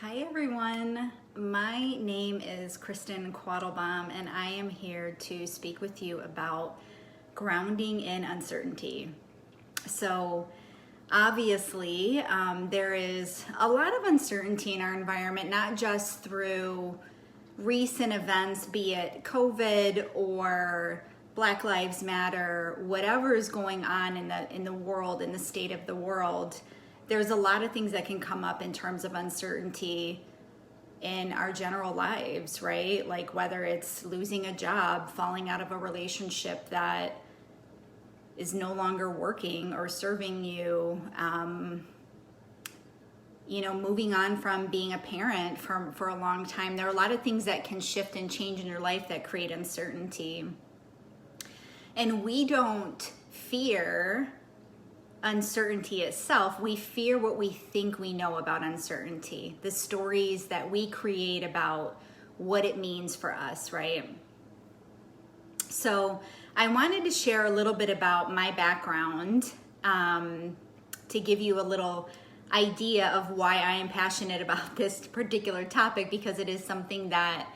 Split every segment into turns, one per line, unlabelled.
Hi everyone, my name is Kristen Quattlebaum and I am here to speak with you about grounding in uncertainty. So obviously there is a lot of uncertainty in our environment, not just through recent events, be it COVID or Black Lives Matter, whatever is going on in the world, in the state of the world. There's a lot of things that can come up in terms of uncertainty in our general lives, right? Like whether it's losing a job, falling out of a relationship that is no longer working or serving you, moving on from being a parent for a long time. There are a lot of things that can shift and change in your life that create uncertainty. And we don't fear uncertainty itself. We fear what we think we know about uncertainty, the stories that we create about what it means for us, right? So I wanted to share a little bit about my background to give you a little idea of why I am passionate about this particular topic, because it is something that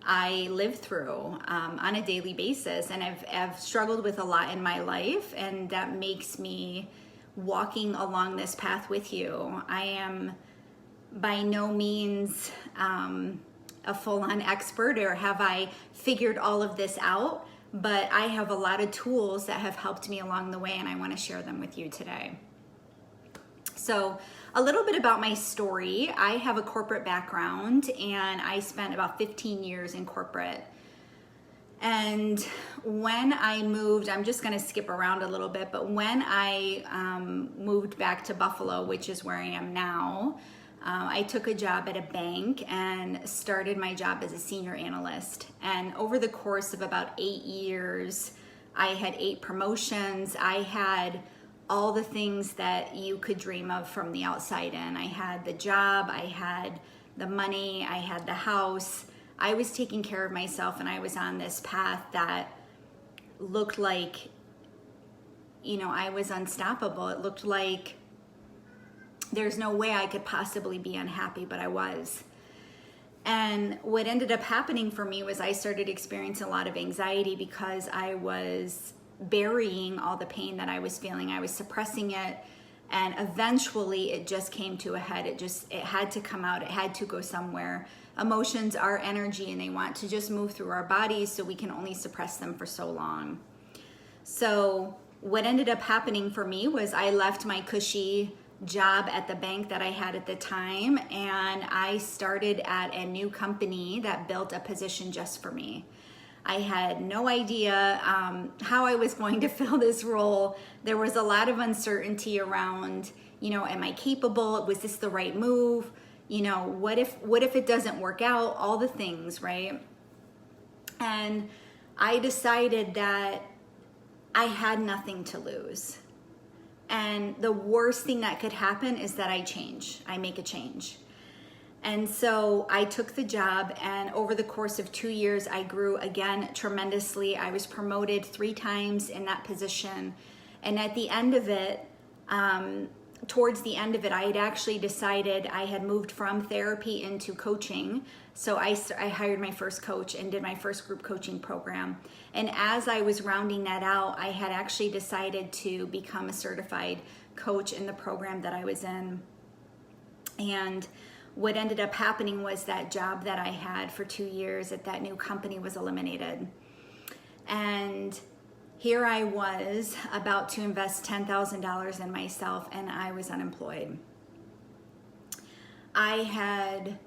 I live through on a daily basis, and I've struggled with a lot in my life, and that makes me walking along this path with you. I am by no means a full-on expert, or have I figured all of this out, but I have a lot of tools that have helped me along the way, and I want to share them with you today. So a little bit about my story. I have a corporate background and I spent about 15 years in corporate. And when I moved, I'm just going to skip around a little bit, but when I moved back to Buffalo, which is where I am now, I took a job at a bank and started my job as a senior analyst. And over the course of about 8 years, I had 8 promotions. I had all the things that you could dream of from the outside in. I had the job, I had the money, I had the house. I was taking care of myself, and I was on this path that looked like, I was unstoppable. It looked like there's no way I could possibly be unhappy, but I was. And what ended up happening for me was I started experiencing a lot of anxiety because I was burying all the pain that I was feeling. I was suppressing it, and eventually it just came to a head. It had to come out. It had to go somewhere. Emotions are energy, and they want to just move through our bodies, so we can only suppress them for so long. So what ended up happening for me was I left my cushy job at the bank that I had at the time, and I started at a new company that built a position just for me. I had no idea how I was going to fill this role. There was a lot of uncertainty around, am I capable? Was this the right move? What if it doesn't work out? All the things, right? And I decided that I had nothing to lose. And the worst thing that could happen is that I make a change. And so I took the job, and over the course of 2 years, I grew again tremendously. I was promoted 3 times in that position. And at the end of it, towards the end of it, I had actually decided I had moved from therapy into coaching. So I hired my first coach and did my first group coaching program. And as I was rounding that out, I had actually decided to become a certified coach in the program that I was in. And what ended up happening was that job that I had for 2 years at that new company was eliminated. And here I was about to invest $10,000 in myself, and I was unemployed. I had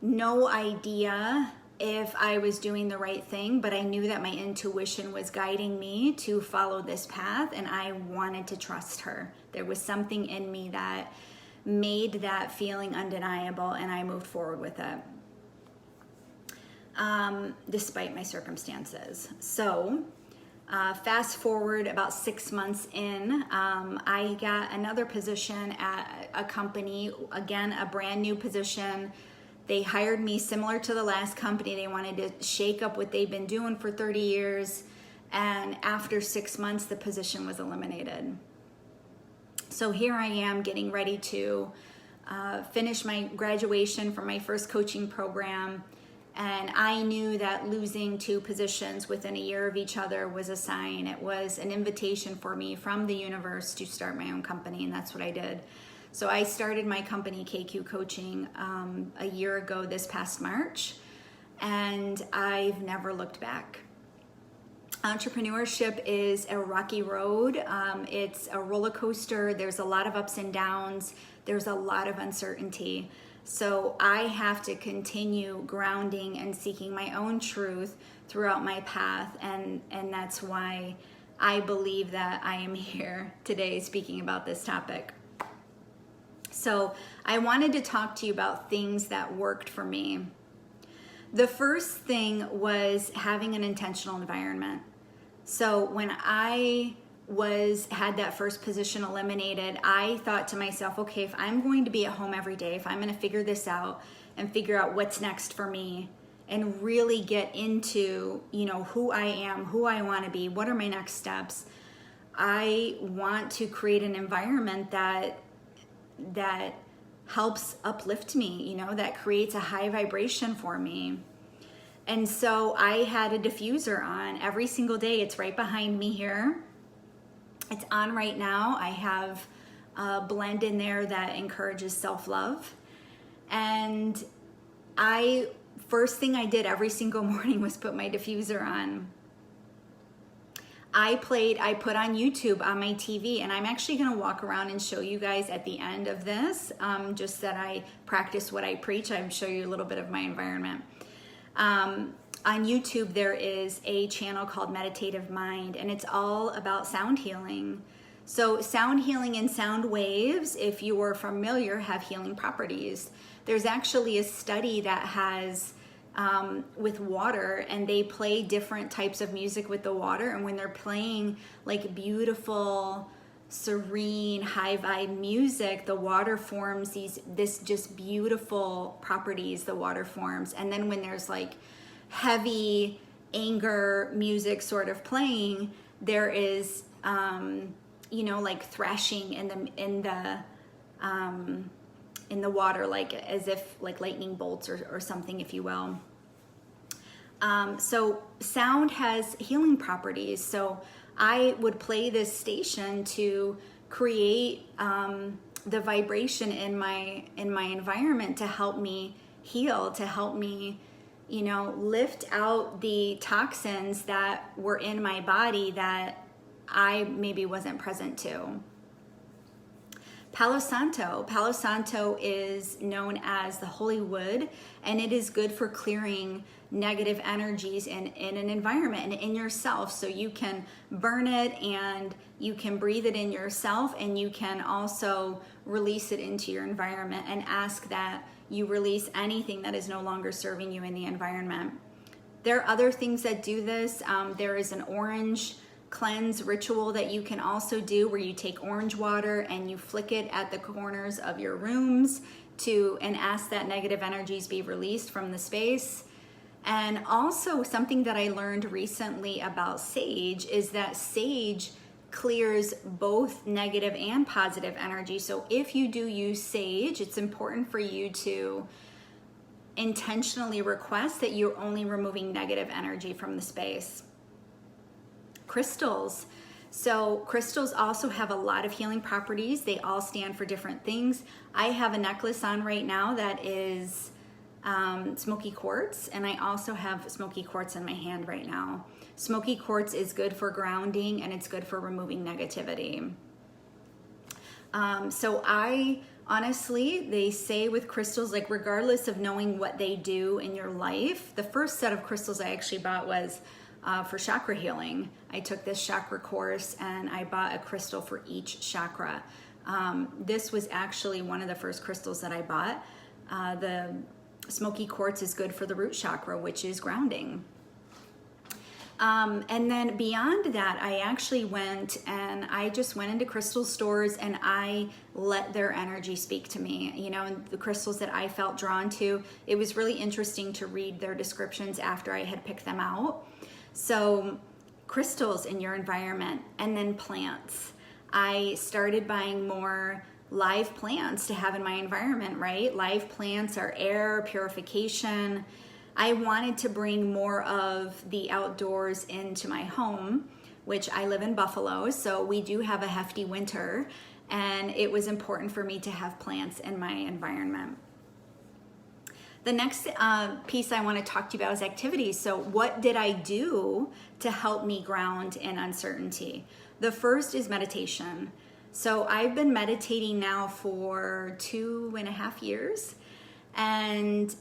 no idea if I was doing the right thing, but I knew that my intuition was guiding me to follow this path, and I wanted to trust her. There was something in me that made that feeling undeniable, and I moved forward with it despite my circumstances. So fast forward about 6 months in, I got another position at a company, again, a brand new position. They hired me similar to the last company. They wanted to shake up what they've been doing for 30 years. And after 6 months, the position was eliminated. So here I am getting ready to finished my graduation from my first coaching program. And I knew that losing 2 positions within a year of each other was a sign. It was an invitation for me from the universe to start my own company, and that's what I did. So I started my company, KQ Coaching, a year ago this past March, and I've never looked back. Entrepreneurship is a rocky road. It's a roller coaster. There's a lot of ups and downs. There's a lot of uncertainty. So I have to continue grounding and seeking my own truth throughout my path. And that's why I believe that I am here today speaking about this topic. So I wanted to talk to you about things that worked for me. The first thing was having an intentional environment. So when I had that first position eliminated, I thought to myself, okay, if I'm going to be at home every day, if I'm going to figure this out and figure out what's next for me and really get into, who I am, who I want to be, what are my next steps, I want to create an environment that helps uplift me, that creates a high vibration for me. And so I had a diffuser on every single day. It's right behind me here. It's on right now. I have a blend in there that encourages self-love. And first thing I did every single morning was put my diffuser on. I put on YouTube on my TV, and I'm actually going to walk around and show you guys at the end of this, just that I practice what I preach. I'll show you a little bit of my environment. On YouTube, there is a channel called Meditative Mind, and it's all about sound healing. So sound healing and sound waves, if you are familiar, have healing properties. There's actually a study that has with water, and they play different types of music with the water, and when they're playing like beautiful, serene, high vibe music, the water forms this just beautiful properties the water forms. And then when there's like heavy anger music sort of playing, there is like thrashing in the water, like as if like lightning bolts or something, if you will. So sound has healing properties. So I would play this station to create the vibration in my environment to help me heal, to help me, lift out the toxins that were in my body that I maybe wasn't present to. Palo Santo is known as the holy wood, and it is good for clearing negative energies in an environment and in yourself. So you can burn it and you can breathe it in yourself, and you can also release it into your environment and ask that you release anything that is no longer serving you in the environment. There are other things that do this. There is an orange cleanse ritual that you can also do, where you take orange water and you flick it at the corners of your rooms and ask that negative energies be released from the space. And also something that I learned recently about sage is that sage clears both negative and positive energy. So if you do use sage, it's important for you to intentionally request that you're only removing negative energy from the space. Crystals. So crystals also have a lot of healing properties. They all stand for different things. I have a necklace on right now that is smoky quartz, and I also have smoky quartz in my hand right now. Smoky quartz is good for grounding, and it's good for removing negativity. So I honestly, they say with crystals, like regardless of knowing what they do in your life, the first set of crystals I actually bought was for chakra healing. I took this chakra course and I bought a crystal for each chakra. This was actually one of the first crystals that I bought. The smoky quartz is good for the root chakra, which is grounding. And then beyond that, I actually went into crystal stores and I let their energy speak to me. And the crystals that I felt drawn to, it was really interesting to read their descriptions after I had picked them out. So crystals in your environment, and then plants. I started buying more live plants to have in my environment, right? Live plants are air purification. I wanted to bring more of the outdoors into my home, which I live in Buffalo, so we do have a hefty winter, and it was important for me to have plants in my environment. The next piece I want to talk to you about is activities. So what did I do to help me ground in uncertainty? The first is meditation. So I've been meditating now for 2.5 years, and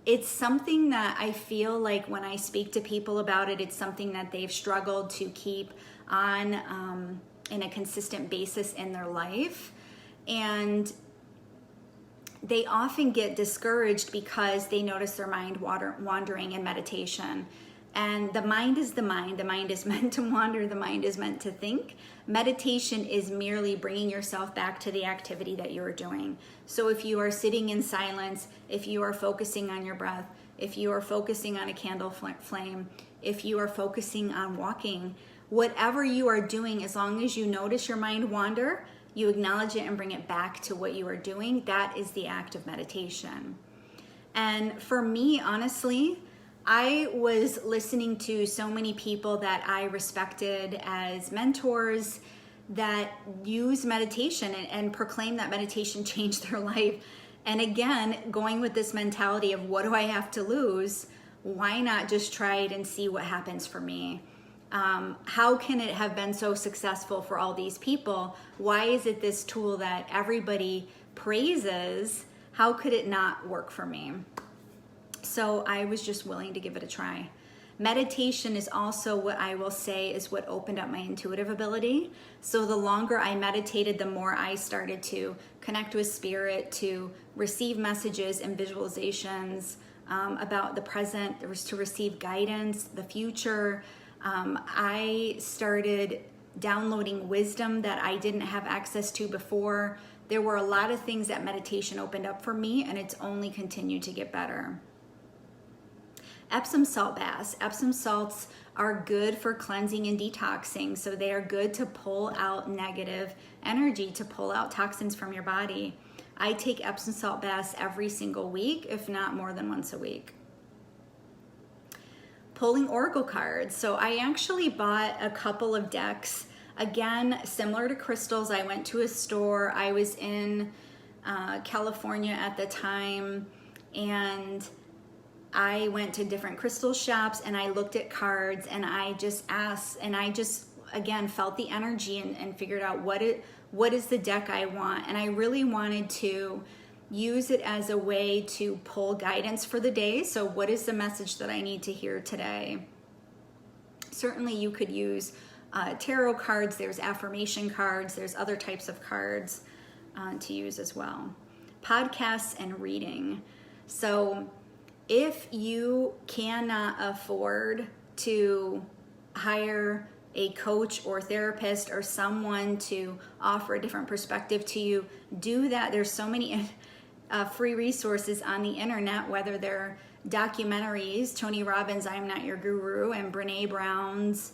it's something that I feel like when I speak to people about it, it's something that they've struggled to keep on in a consistent basis in their life. And they often get discouraged because they notice their mind wandering in meditation. And the mind is the mind. The mind is meant to wander. The mind is meant to think. Meditation is merely bringing yourself back to the activity that you're doing. So if you are sitting in silence, if you are focusing on your breath, if you are focusing on a candle flame, if you are focusing on walking, whatever you are doing, as long as you notice your mind wander, you acknowledge it and bring it back to what you are doing, that is the act of meditation. And for me, honestly, I was listening to so many people that I respected as mentors that use meditation and proclaim that meditation changed their life. And again, going with this mentality of what do I have to lose? Why not just try it and see what happens for me? How can it have been so successful for all these people? Why is it this tool that everybody praises? How could it not work for me? So I was just willing to give it a try. Meditation is also what I will say is what opened up my intuitive ability. So the longer I meditated, the more I started to connect with spirit, to receive messages and visualizations about the present, to receive guidance, the future. I started downloading wisdom that I didn't have access to before. There were a lot of things that meditation opened up for me, and it's only continued to get better. Epsom salt baths. Epsom salts are good for cleansing and detoxing. So they are good to pull out negative energy, to pull out toxins from your body. I take Epsom salt baths every single week, if not more than once a week. Pulling oracle cards. So I actually bought a couple of decks. Again, similar to crystals, I went to a store. I was in California at the time, and I went to different crystal shops and I looked at cards and I just asked, and I just, again, felt the energy and figured out what is the deck I want. And I really wanted to use it as a way to pull guidance for the day. So what is the message that I need to hear today? Certainly you could use tarot cards, there's affirmation cards, there's other types of cards to use as well. Podcasts and reading. So if you cannot afford to hire a coach or therapist or someone to offer a different perspective to you, do that. There's so many free resources on the internet, whether they're documentaries, Tony Robbins' I'm Not Your Guru, and Brene Brown's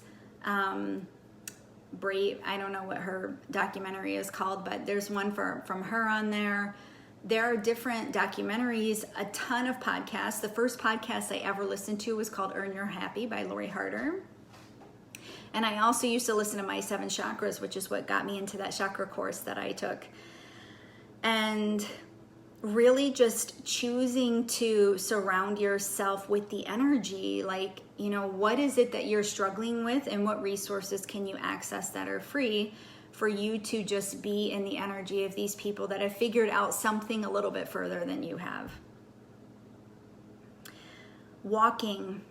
Brave, I don't know what her documentary is called, but there's one from her on there. There are different documentaries, a ton of podcasts. The first podcast I ever listened to was called Earn Your Happy by Lori Harder. And I also used to listen to My 7 Chakras, which is what got me into that chakra course that I took. And really just choosing to surround yourself with the energy, like, you know, what is it that you're struggling with and what resources can you access that are free for you to just be in the energy of these people that have figured out something a little bit further than you have. Walking.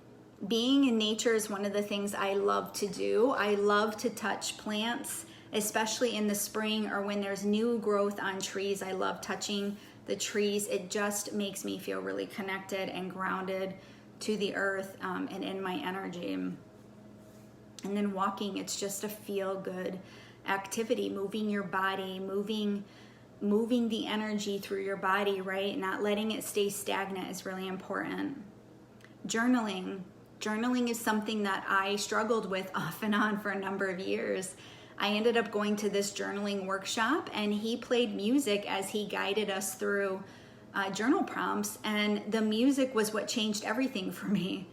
Being in nature is one of the things I love to do. I love to touch plants, especially in the spring or when there's new growth on trees. I love touching the trees. It just makes me feel really connected and grounded to the earth and in my energy. And then walking, it's just a feel-good activity, moving your body, moving the energy through your body, right? Not letting it stay stagnant is really important. Journaling is something that I struggled with off and on for a number of years. I ended up going to this journaling workshop, and he played music as he guided us through journal prompts, and the music was what changed everything for me.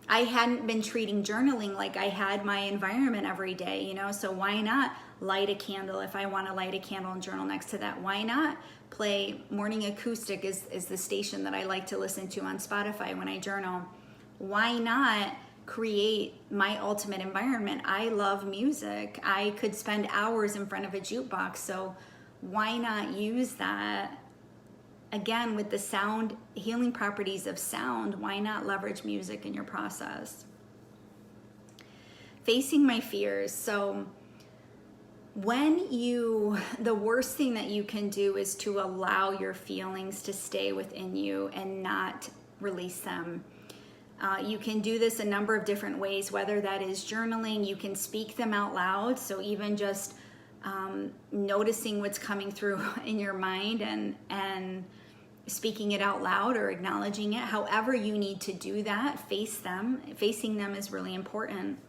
I hadn't been treating journaling like I had my environment every day, you know, so why not light a candle if I want to light a candle and journal next to that? Why not play Morning Acoustic is the station that I like to listen to on Spotify when I journal? Why not create my ultimate environment? I love music. I could spend hours in front of a jukebox, so why not use that? Again, with the sound healing properties of sound, why not leverage music in your process? Facing my fears. So the worst thing that you can do is to allow your feelings to stay within you and not release them. You can do this a number of different ways, whether that is journaling, you can speak them out loud. So even just noticing what's coming through in your mind and speaking it out loud or acknowledging it, however you need to do that, facing them is really important.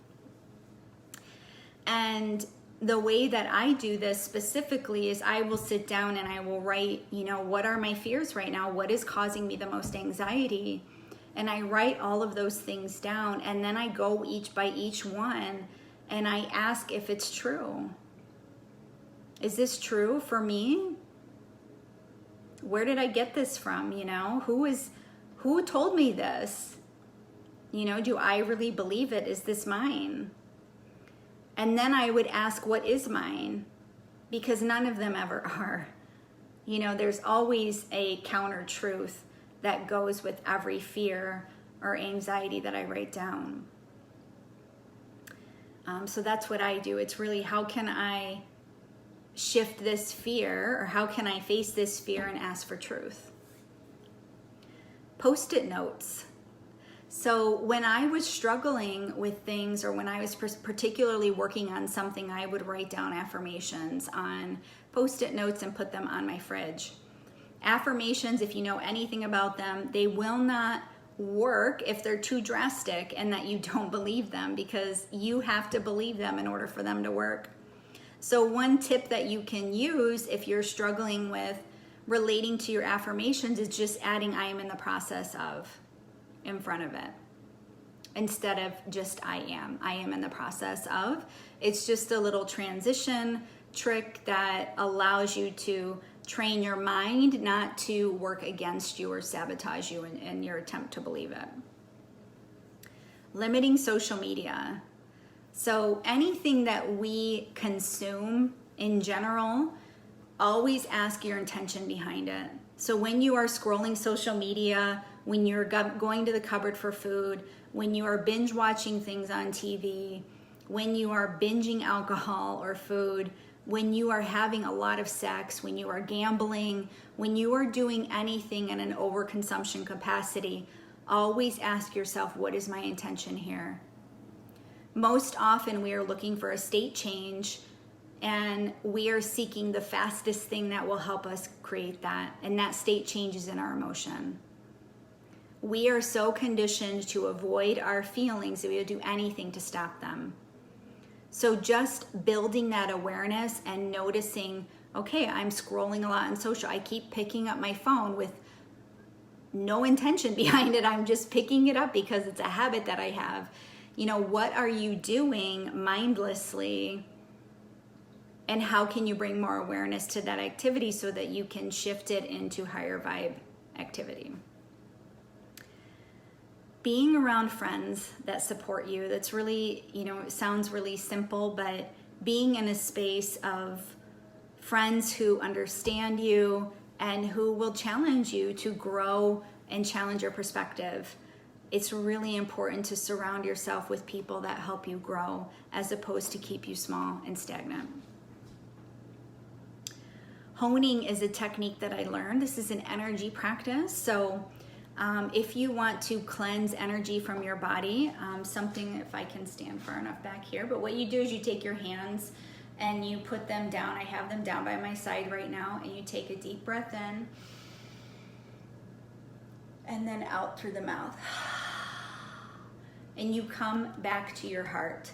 And the way that I do this specifically is I will sit down and I will write, you know, what are my fears right now? What is causing me the most anxiety? And I write all of those things down, and then I go by each one and I ask if it's true. Is this true for me? Where did I get this from? You know, who told me this? You know, do I really believe it? Is this mine? And then I would ask, what is mine? Because none of them ever are. You know, there's always a counter truth that goes with every fear or anxiety that I write down. So that's what I do. It's really, how can I shift this fear, or how can I face this fear and ask for truth? Post-it notes. So when I was struggling with things, or when I was particularly working on something, I would write down affirmations on Post-it notes and put them on my fridge. Affirmations, if you know anything about them, they will not work if they're too drastic and that you don't believe them, because you have to believe them in order for them to work. So one tip that you can use if you're struggling with relating to your affirmations is just adding "I am in the process of" in front of it, instead of just I am in the process of. It's just a little transition trick that allows you to train your mind not to work against you or sabotage you in your attempt to believe it. Limiting social media. So anything that we consume in general, always ask your intention behind it. So when you are scrolling social media, when you're going to the cupboard for food, when you are binge watching things on TV, when you are binging alcohol or food, when you are having a lot of sex, when you are gambling, when you are doing anything in an overconsumption capacity, always ask yourself, what is my intention here? Most often we are looking for a state change, and we are seeking the fastest thing that will help us create that, and that state change is in our emotion. We are so conditioned to avoid our feelings that we will do anything to stop them. So just building that awareness and noticing, okay, I'm scrolling a lot on social. I keep picking up my phone with no intention behind it. I'm just picking it up because it's a habit that I have. You know, what are you doing mindlessly? And how can you bring more awareness to that activity so that you can shift it into higher vibe activity? Being around friends that support you, that's really, you know, it sounds really simple, but being in a space of friends who understand you and who will challenge you to grow and challenge your perspective. It's really important to surround yourself with people that help you grow as opposed to keep you small and stagnant. Honing is a technique that I learned. This is an energy practice. So if you want to cleanse energy from your body, something, if I can stand far enough back here, but what you do is you take your hands and you put them down. I have them down by my side right now, and you take a deep breath in and then out through the mouth. And you come back to your heart.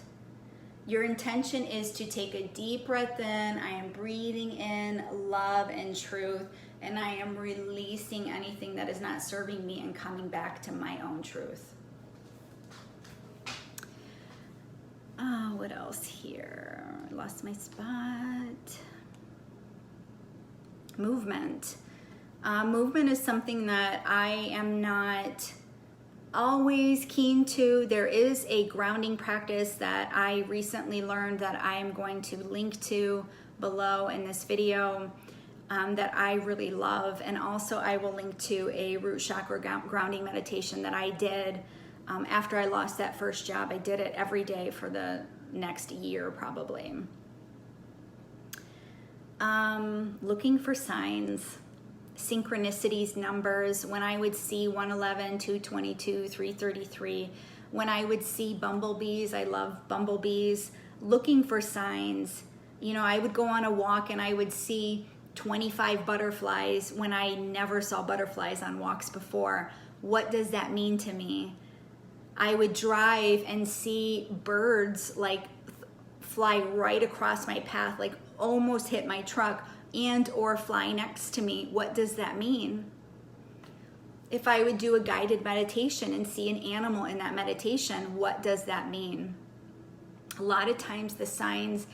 Your intention is to take a deep breath in. I am breathing in love and truth, and I am releasing anything that is not serving me and coming back to my own truth. What else here? I lost my spot. Movement. Movement is something that I am not always keen to. There is a grounding practice that I recently learned that I am going to link to below in this video that I really love. And also I will link to a root chakra grounding meditation that I did after I lost that first job. I did it every day for the next year probably. Looking for signs, synchronicities, numbers. When I would see 111, 222, 333, when I would see bumblebees, I love bumblebees, looking for signs. You know, I would go on a walk and I would see 25 butterflies when I never saw butterflies on walks before. What does that mean to me? I would drive and see birds like fly right across my path, like almost hit my truck and or fly next to me. What does that mean? If I would do a guided meditation and see an animal in that meditation, what does that mean? A lot of times the signs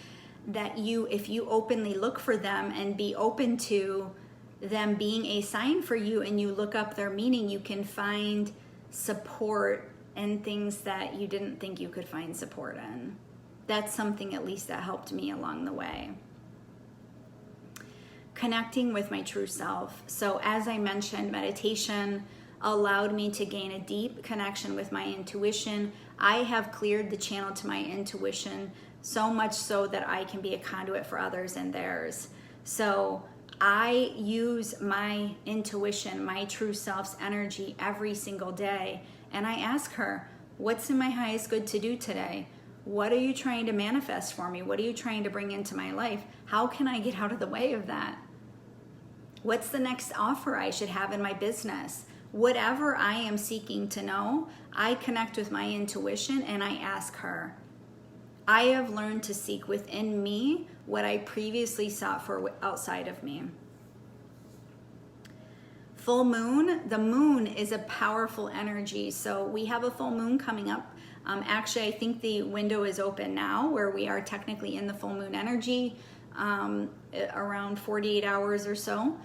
that if you openly look for them and be open to them being a sign for you and you look up their meaning, you can find support in things that you didn't think you could find support in. That's something at least that helped me along the way. Connecting with my true self. So as I mentioned, meditation allowed me to gain a deep connection with my intuition. I have cleared the channel to my intuition so much so that I can be a conduit for others and theirs. So I use my intuition, my true self's energy every single day. And I ask her, what's in my highest good to do today? What are you trying to manifest for me? What are you trying to bring into my life? How can I get out of the way of that? What's the next offer I should have in my business? Whatever I am seeking to know, I connect with my intuition and I ask her. I have learned to seek within me what I previously sought for outside of me. Full moon, the moon is a powerful energy. So we have a full moon coming up. Actually, I think the window is open now where we are technically in the full moon energy, around 48 hours or so.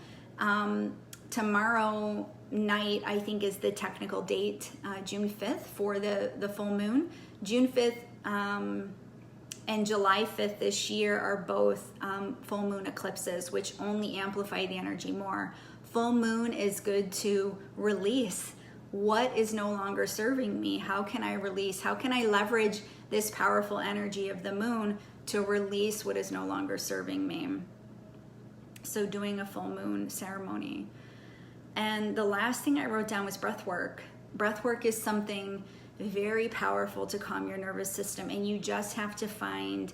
Tomorrow night, I think, is the technical date, June 5th for the full moon. June 5th and July 5th this year are both full moon eclipses, which only amplify the energy more. Full moon is good to release what is no longer serving me. How can I release? How can I leverage this powerful energy of the moon to release what is no longer serving me? So doing a full moon ceremony. And the last thing I wrote down was breathwork. Breathwork is something very powerful to calm your nervous system, and you just have to find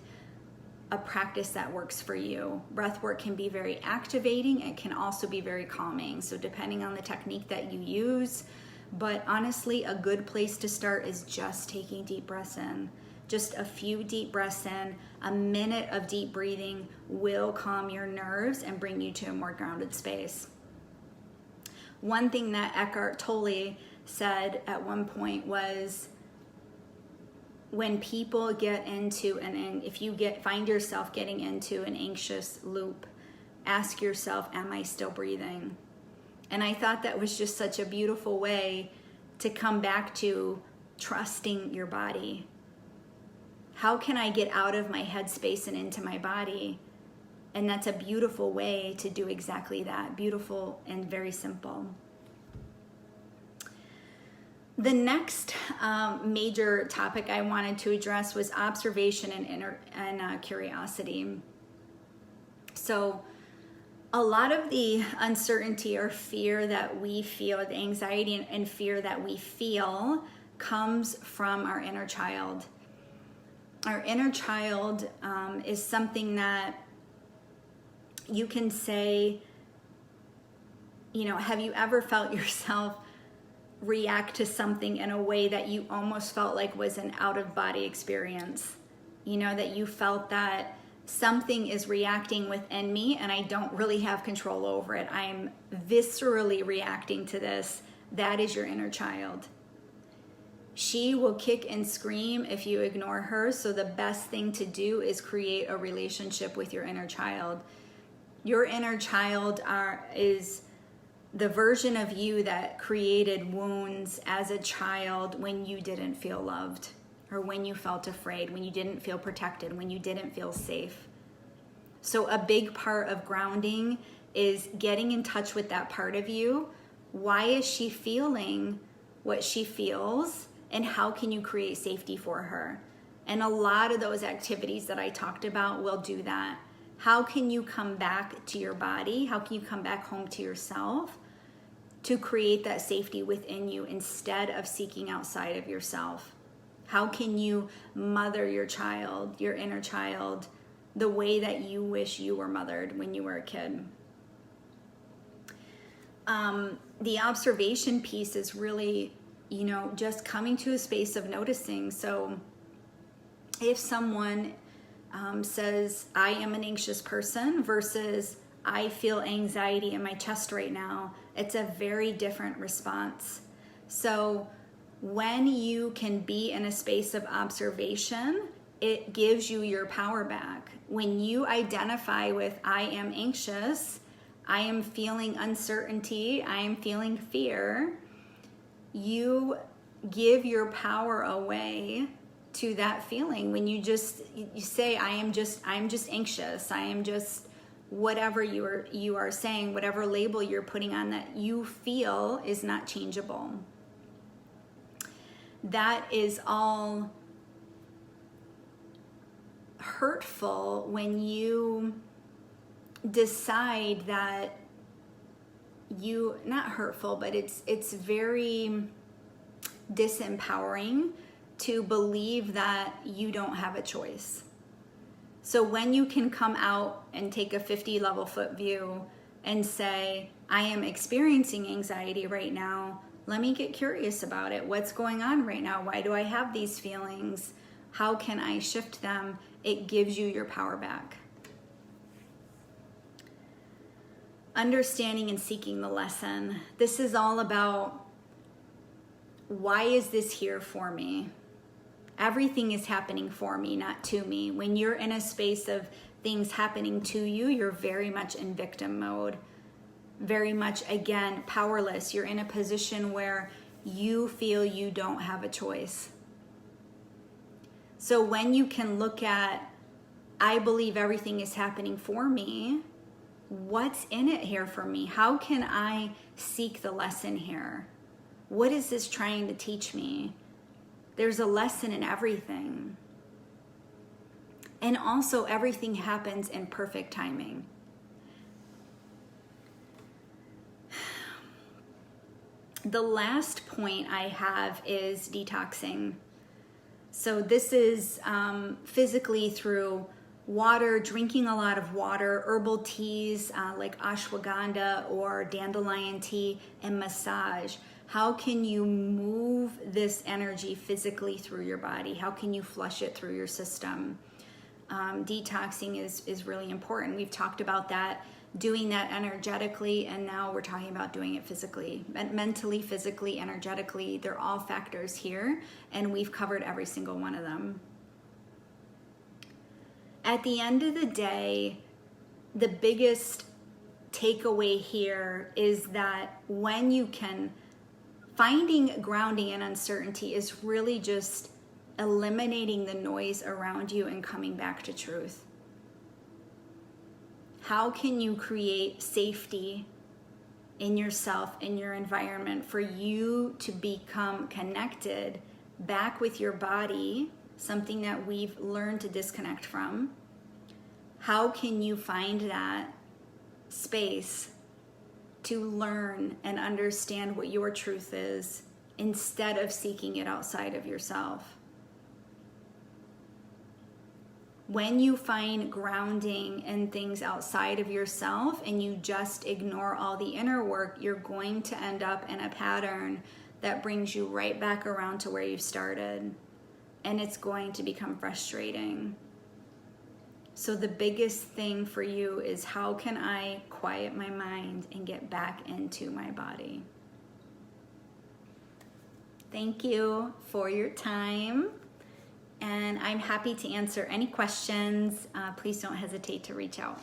a practice that works for you. Breathwork can be very activating. It can also be very calming. So depending on the technique that you use, but honestly, a good place to start is just taking deep breaths in. Just a few deep breaths in, a minute of deep breathing will calm your nerves and bring you to a more grounded space. One thing that Eckhart Tolle said at one point was, when people get into if you find yourself getting into an anxious loop, ask yourself, am I still breathing? And I thought that was just such a beautiful way to come back to trusting your body. How can I get out of my headspace and into my body? And that's a beautiful way to do exactly that. Beautiful and very simple. The next major topic I wanted to address was observation and curiosity. So a lot of the uncertainty or fear that we feel, the anxiety and fear that we feel, comes from our inner child. Our inner child is something that you can say, have you ever felt yourself react to something in a way that you almost felt like was an out-of-body experience? You know, that you felt that something is reacting within me and I don't really have control over it. I'm viscerally reacting to this. That is your inner child. She will kick and scream if you ignore her. So the best thing to do is create a relationship with your inner child. Your inner child is the version of you that created wounds as a child when you didn't feel loved, or when you felt afraid, when you didn't feel protected, when you didn't feel safe. So a big part of grounding is getting in touch with that part of you. Why is she feeling what she feels? And how can you create safety for her? And a lot of those activities that I talked about will do that. How can you come back to your body? How can you come back home to yourself to create that safety within you instead of seeking outside of yourself? How can you mother your child, your inner child, the way that you wish you were mothered when you were a kid? The observation piece is really, just coming to a space of noticing. So if someone says, I am an anxious person versus I feel anxiety in my chest right now, it's a very different response. So when you can be in a space of observation, it gives you your power back. When you identify with, I am anxious, I am feeling uncertainty, I am feeling fear, you give your power away to that feeling. When you say, I'm just anxious, I am just whatever you are saying, whatever label you're putting on that you feel is not changeable. That is all hurtful when you decide that not hurtful, but it's very disempowering to believe that you don't have a choice. So when you can come out and take a 50 level foot view and say, I am experiencing anxiety right now, let me get curious about it. What's going on right now? Why do I have these feelings? How can I shift them? It gives you your power back. Understanding and seeking the lesson. This is all about, why is this here for me? Everything is happening for me, not to me. When you're in a space of things happening to you, you're very much in victim mode. Very much, again, powerless. You're in a position where you feel you don't have a choice. So when you can look at, I believe everything is happening for me, what's in it here for me? How can I seek the lesson here? What is this trying to teach me? There's a lesson in everything. And also, everything happens in perfect timing. The last point I have is detoxing. So this is physically through water, drinking a lot of water, herbal teas like ashwagandha or dandelion tea, and massage. How can you move this energy physically through your body? How can you flush it through your system? Detoxing is really important. We've talked about that, doing that energetically, and now we're talking about doing it physically. Mentally, physically, energetically, they're all factors here, and we've covered every single one of them. At the end of the day, the biggest takeaway here is that when you can, finding grounding in uncertainty is really just eliminating the noise around you and coming back to truth. How can you create safety in yourself, in your environment, for you to become connected back with your body, something that we've learned to disconnect from? How can you find that space to learn and understand what your truth is instead of seeking it outside of yourself? When you find grounding in things outside of yourself and you just ignore all the inner work, you're going to end up in a pattern that brings you right back around to where you started. and it's going to become frustrating. So the biggest thing for you is, how can I quiet my mind and get back into my body? Thank you for your time, and I'm happy to answer any questions. Please don't hesitate to reach out.